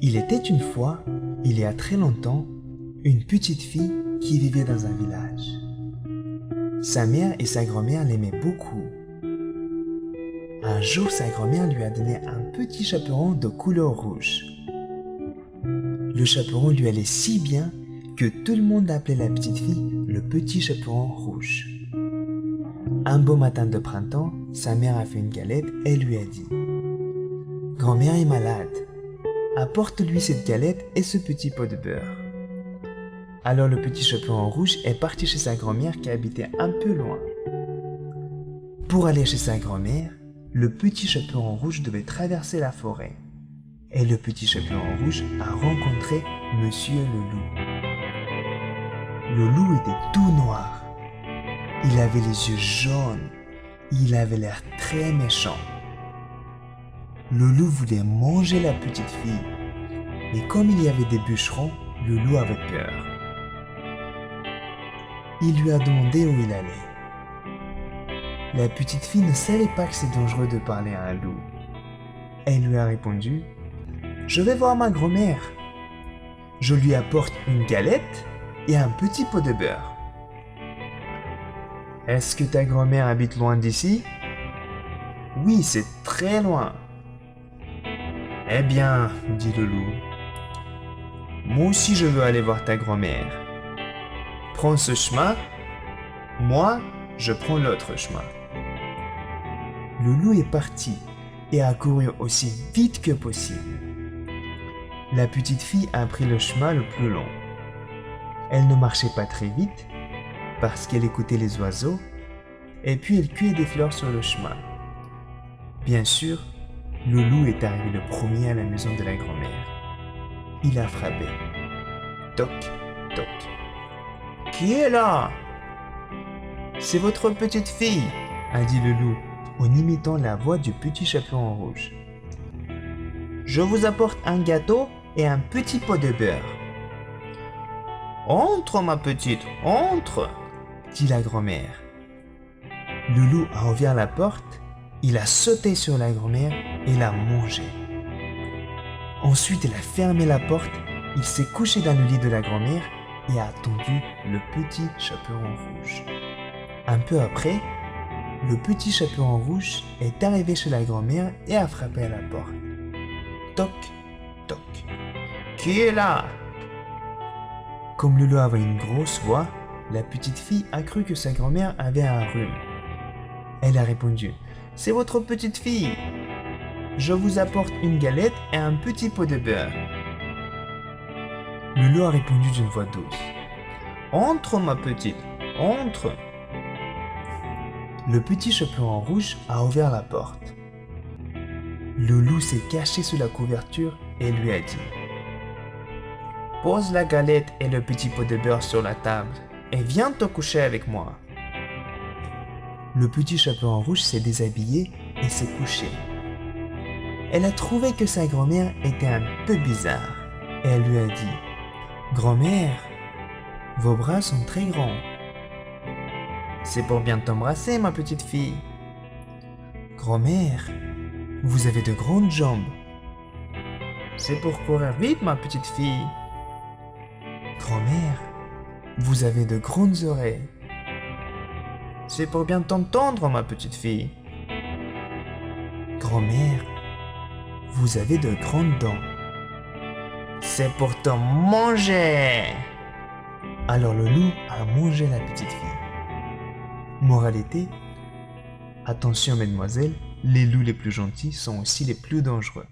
Il était une fois, il y a très longtemps, une petite fille qui vivait dans un village. Sa mère et sa grand-mère l'aimaient beaucoup. Un jour, sa grand-mère lui a donné un petit chaperon de couleur rouge. Le chaperon lui allait si bien que tout le monde appelait la petite fille le petit chaperon rouge. Un beau matin de printemps, sa mère a fait une galette et lui a dit « Grand-mère est malade, apporte-lui cette galette et ce petit pot de beurre. » Alors le petit chaperon rouge est parti chez sa grand-mère qui habitait un peu loin. Pour aller chez sa grand-mère, le petit chaperon rouge devait traverser la forêt. Et le petit chaperon rouge a rencontré Monsieur le loup. Le loup était tout noir. Il avait les yeux jaunes. Il avait l'air très méchant. Le loup voulait manger la petite fille. Mais comme il y avait des bûcherons, le loup avait peur. Il lui a demandé où il allait. La petite fille ne savait pas que c'est dangereux de parler à un loup. Elle lui a répondu « Je vais voir ma grand-mère. Je lui apporte une galette et un petit pot de beurre. » « Est-ce que ta grand-mère habite loin d'ici ? » ?»« Oui, c'est très loin. »« Eh bien, dit le loup, moi aussi je veux aller voir ta grand-mère. Prends ce chemin, moi je prends l'autre chemin. » Le loup est parti et a couru aussi vite que possible. La petite fille a pris le chemin le plus long. Elle ne marchait pas très vite parce qu'elle écoutait les oiseaux et puis elle cueillait des fleurs sur le chemin. Bien sûr, le loup est arrivé le premier à la maison de la grand-mère. Il a frappé. Toc, toc. « Qui est là ? » ?»« C'est votre petite fille, » a dit le loup en imitant la voix du petit chaperon rouge. « Je vous apporte un gâteau et un petit pot de beurre. »« Entre, ma petite, entre !» dit la grand-mère. Le loup a ouvert la porte, il a sauté sur la grand-mère et l'a mangée. Ensuite, il a fermé la porte, il s'est couché dans le lit de la grand-mère et a attendu le petit chaperon rouge. Un peu après, le petit chaperon rouge est arrivé chez la grand-mère et a frappé à la porte. Toc, toc. « Qui est là ?» Comme le loup avait une grosse voix, la petite fille a cru que sa grand-mère avait un rhume. Elle a répondu « C'est votre petite fille. Je vous apporte une galette et un petit pot de beurre. » Le loup a répondu d'une voix douce. « Entre, ma petite, entre !» Le petit chaperon rouge a ouvert la porte. Le loup s'est caché sous la couverture et lui a dit « Pose la galette et le petit pot de beurre sur la table et viens te coucher avec moi. » Le petit chaperon rouge s'est déshabillé et s'est couché. Elle a trouvé que sa grand-mère était un peu bizarre et elle lui a dit « Grand-mère, vos bras sont très grands. » « C'est pour bien t'embrasser, ma petite fille. »« Grand-mère, vous avez de grandes jambes. »« C'est pour courir vite, ma petite fille. »« Grand-mère, vous avez de grandes oreilles. »« C'est pour bien t'entendre, ma petite fille. »« Grand-mère, vous avez de grandes dents. »« C'est pour te manger. » Alors le loup a mangé la petite fille. Moralité, attention mesdemoiselles, les loups les plus gentils sont aussi les plus dangereux.